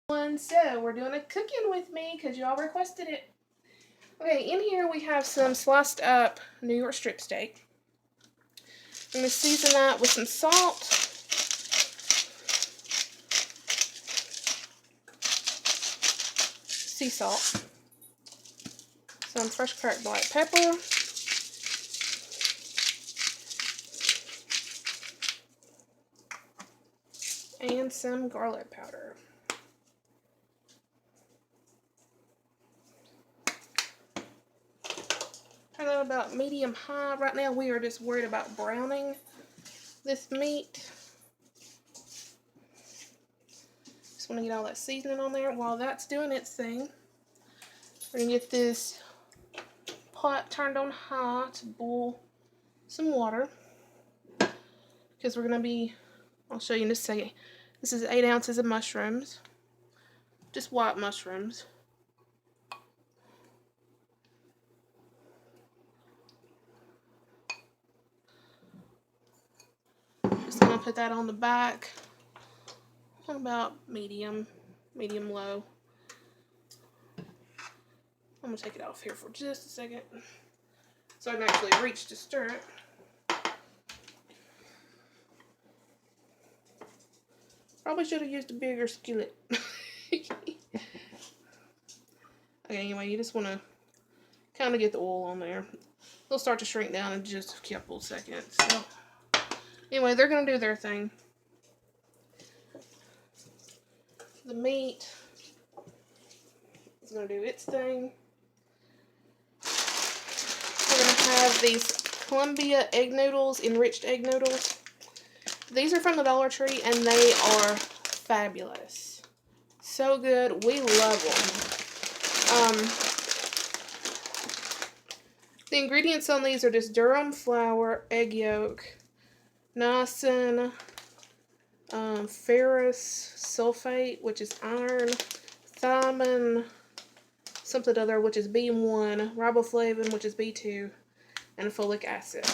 So we're doing a cooking with me because y'all requested it. Okay, in here we have some sliced up New York strip steak. I'm going to season that with some salt, sea salt, some fresh cracked black pepper, and some garlic powder. Turn that about medium high. Right now we are just worried about browning this meat. Just want to get all that seasoning on there. While that's doing its thing, we're going to get this pot turned on high to boil some water. Because we're going to be, I'll show you in just a second. This is 8 ounces of mushrooms. Just white mushrooms. Just going to put that on the back. On about medium low. I'm going to take it off here for just a second so I can actually reach to stir it. Probably should have used a bigger skillet. Okay, anyway, you just want to kind of get the oil on there. They'll start to shrink down in just a couple seconds. So, anyway, they're going to do their thing. The meat is going to do its thing. We're going to have these Columbia egg noodles, enriched egg noodles. These are from the Dollar Tree, and they are fabulous. So good. We love them. The ingredients on these are just durum flour, egg yolk, niacin, ferrous sulfate, which is iron, thiamine, something other, which is B1, riboflavin, which is B2, and folic acid.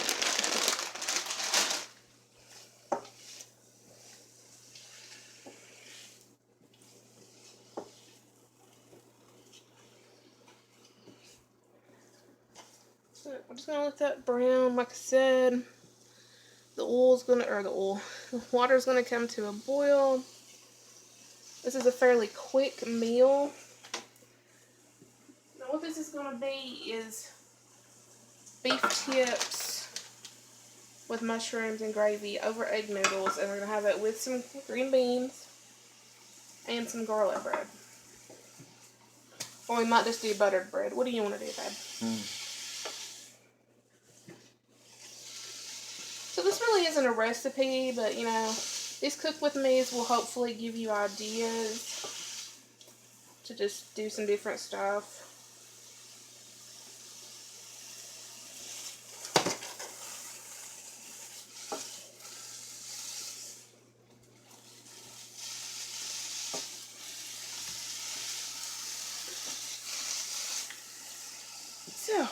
So I'm just gonna let that brown. Like I said, the water's gonna come to a boil. This is a fairly quick meal. Now what this is gonna be is beef tips with mushrooms and gravy over egg noodles, and we're gonna have it with some green beans and some garlic bread. Or we might just do buttered bread. What do you want to do, Dad? So this really isn't a recipe, but you know, these cook with me's will hopefully give you ideas to just do some different stuff. So,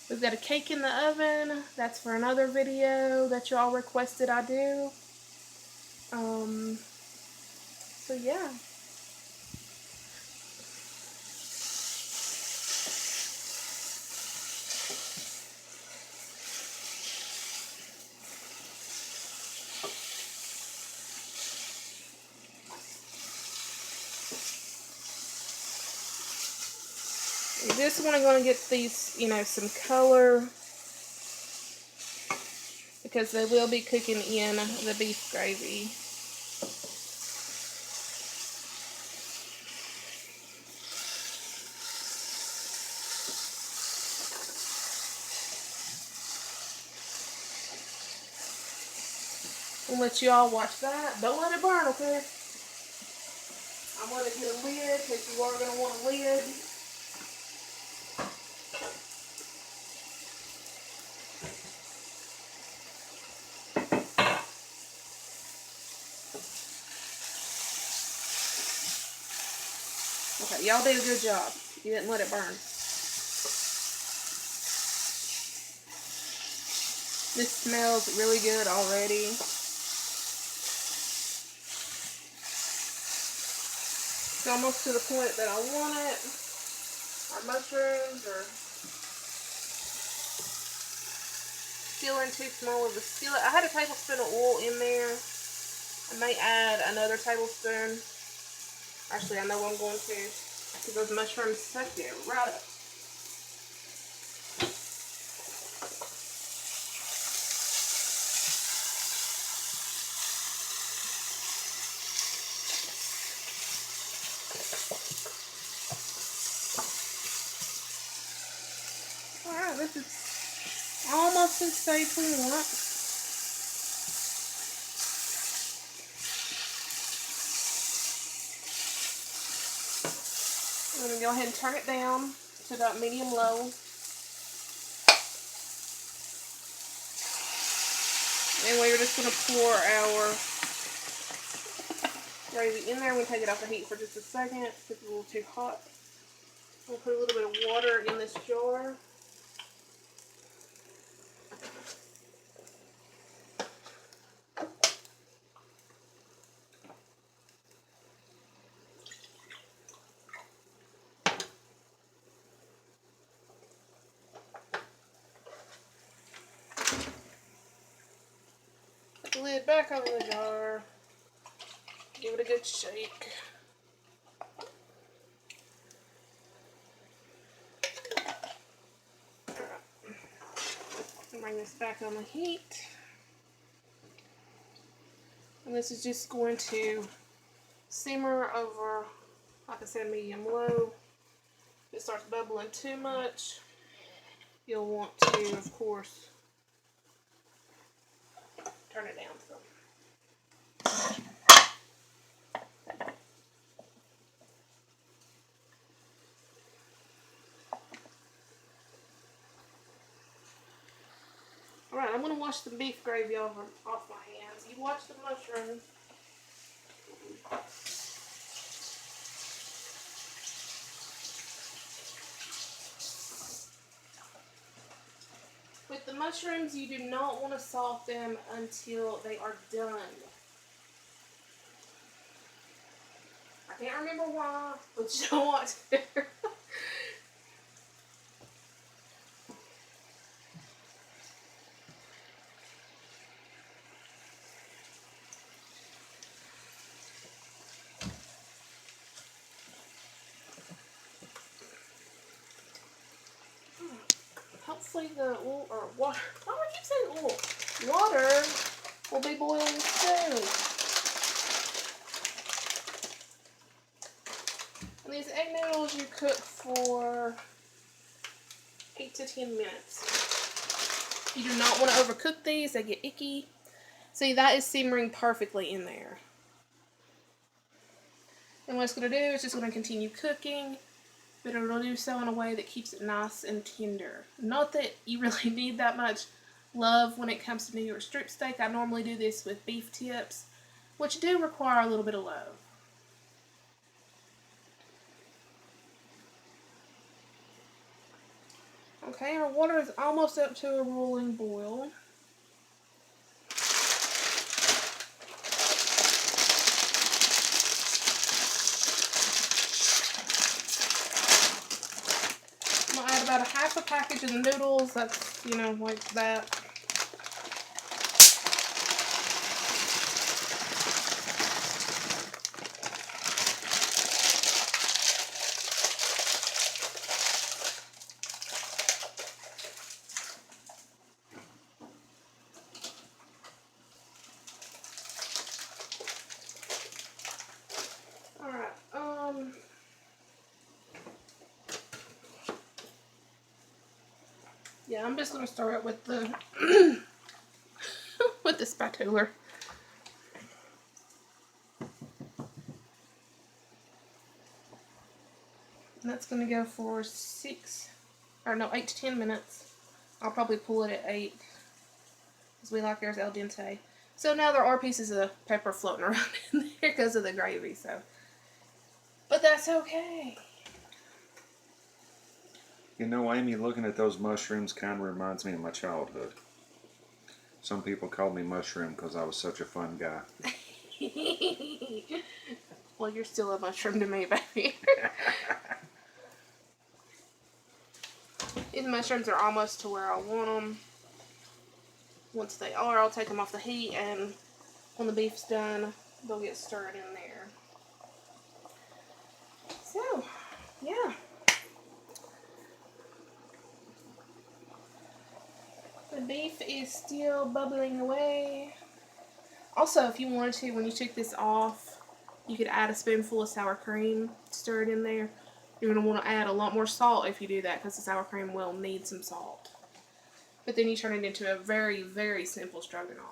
we've got a cake in the oven. That's for another video that y'all requested I do. So yeah. You just want to get these, you know, some color, because they will be cooking in the beef gravy. I'll let you all watch that. Don't let it burn, okay? I'm going to get a lid because you are going to want a lid. Okay, y'all did a good job. You didn't let it burn. This smells really good already. It's almost to the point that I want it. Our mushrooms are still in too small of a skillet. I had a tablespoon of oil in there. I may add another tablespoon. Actually, I know I'm going to, because those mushrooms suck it right up. Alright, this is almost as safe we want. I'm going to go ahead and turn it down to about medium-low. And we're just going to pour our gravy in there. We're going to take it off the heat for just a second. It's a little too hot. We'll put a little bit of water in this jar. Put the lid back over the jar. Give it a good shake. Bring this back on the heat. And this is just going to simmer over, like I said, medium-low. If it starts bubbling too much, you'll want to, of course, turn it down some. Alright, I'm going to wash the beef gravy off my hands. You watch the mushrooms. With the mushrooms, you do not want to salt them until they are done. I can't remember why, but you don't want to. Hopefully the oil, or water, why do I keep saying oil? Water will be boiling soon. And these egg noodles you cook for 8 to 10 minutes. You do not want to overcook these, they get icky. See, that is simmering perfectly in there. And what it's going to do is just going to continue cooking. But it'll do so in a way that keeps it nice and tender. Not that you really need that much love when it comes to New York strip steak. I normally do this with beef tips, which do require a little bit of love. Okay, our water is almost up to a rolling boil. About a half a package of the noodles, that's, you know, like that. Alright, yeah, I'm just going to start with the with the spatula. And that's going to go for 8 to 10 minutes. I'll probably pull it at 8, because we like ours al dente. So now there are pieces of pepper floating around in there because of the gravy, so. But that's okay. You know, Amy, looking at those mushrooms kind of reminds me of my childhood. Some people called me Mushroom because I was such a fun guy. Well, you're still a mushroom to me, baby. These mushrooms are almost to where I want them. Once they are, I'll take them off the heat, and when the beef's done, they'll get stirred in there. So, yeah. The beef is still bubbling away. Also, if you wanted to, when you took this off, you could add a spoonful of sour cream, stir it in there. You're going to want to add a lot more salt if you do that, because the sour cream will need some salt. But then you turn it into a very, very simple stroganoff.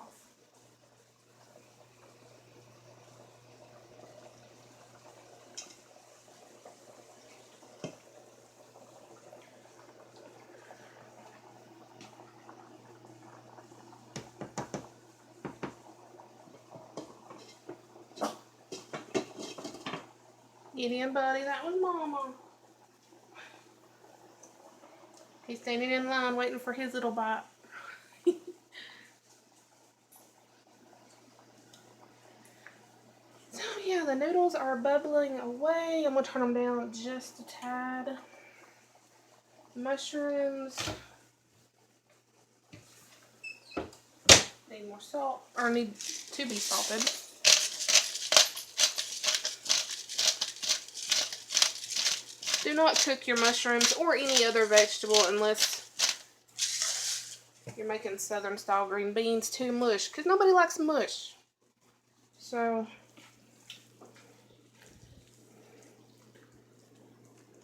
Get in, buddy. That was Mama. He's standing in line waiting for his little bite. So yeah, the noodles are bubbling away. I'm going to turn them down just a tad. Mushrooms need more salt, or need to be salted. Do not cook your mushrooms or any other vegetable unless you're making southern style green beans to mush, because nobody likes mush. So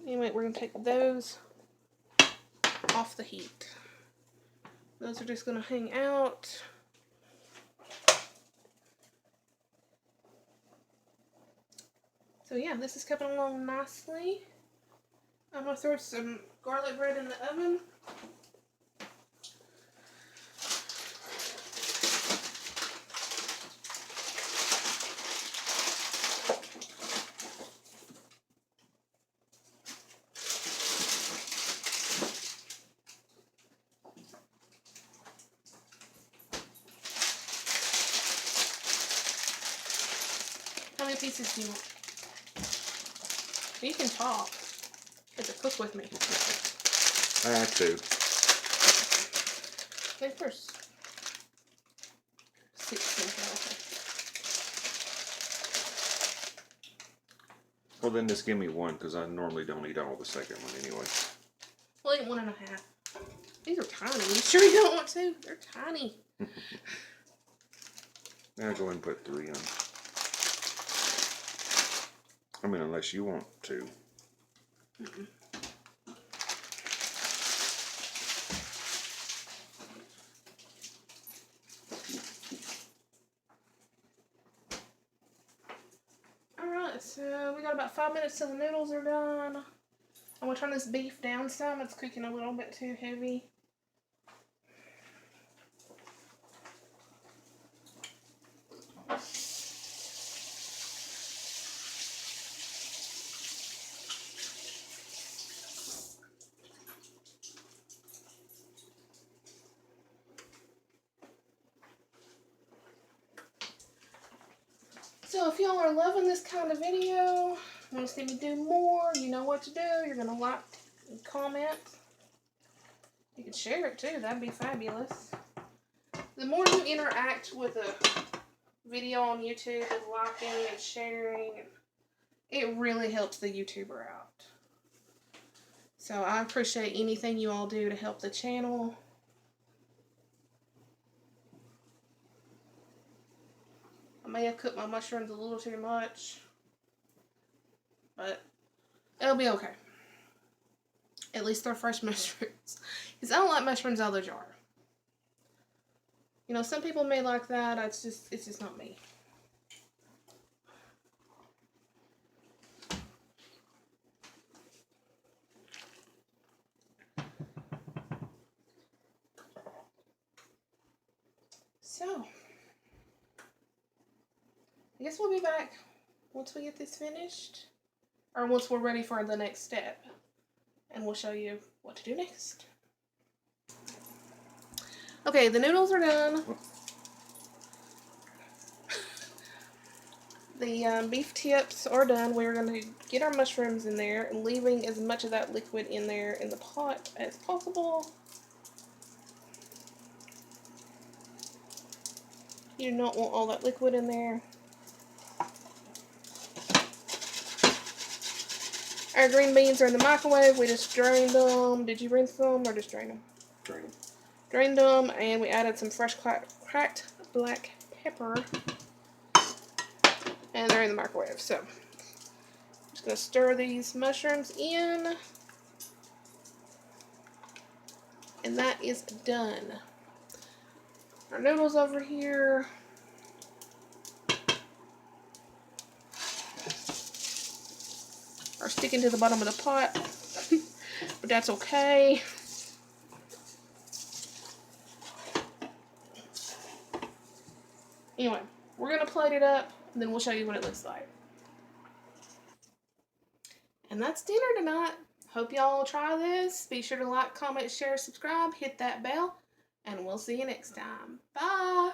anyway, we're going to take those off the heat. Those are just going to hang out. So yeah, this is coming along nicely. I'm going to throw some garlic bread in the oven. How many pieces do you want? You can talk. You have to cook with me. I have to. Okay, first. 16. Well, then just give me one, because I normally don't eat all the second one anyway. Well, eat 1.5. These are tiny. You sure you don't want to? They're tiny. Now go ahead and put 3 in. I mean, unless you want to. Mm-mm. Alright, so we got about 5 minutes till the noodles are done. I'm going to turn this beef down some. It's cooking a little bit too heavy. So if y'all are loving this kind of video, want to see me do more, you know what to do. You're going to like and comment. You can share it too. That'd be fabulous. The more you interact with a video on YouTube with liking and sharing, it really helps the YouTuber out. So I appreciate anything you all do to help the channel. I may have cooked my mushrooms a little too much, but it'll be okay. At least they're fresh mushrooms. Because I don't like mushrooms out of the jar. You know, some people may like that. It's just not me. So, I guess we'll be back once we get this finished. Or once we're ready for the next step. And we'll show you what to do next. Okay, the noodles are done. the beef tips are done, we're going to get our mushrooms in there and leaving as much of that liquid in there in the pot as possible. You do not want all that liquid in there. Our green beans are in the microwave. We just drained them. Did you rinse them or just drain them? Drain them. Drained them, and we added some fresh cracked black pepper. And they're in the microwave. So, I'm just going to stir these mushrooms in. And that is done. Our noodles over here. Are sticking to the bottom of the pot. But that's okay. Anyway, we're going to plate it up, and then we'll show you what it looks like. And that's dinner tonight. Hope y'all try this. Be sure to like, comment, share, subscribe, hit that bell, and we'll see you next time. Bye!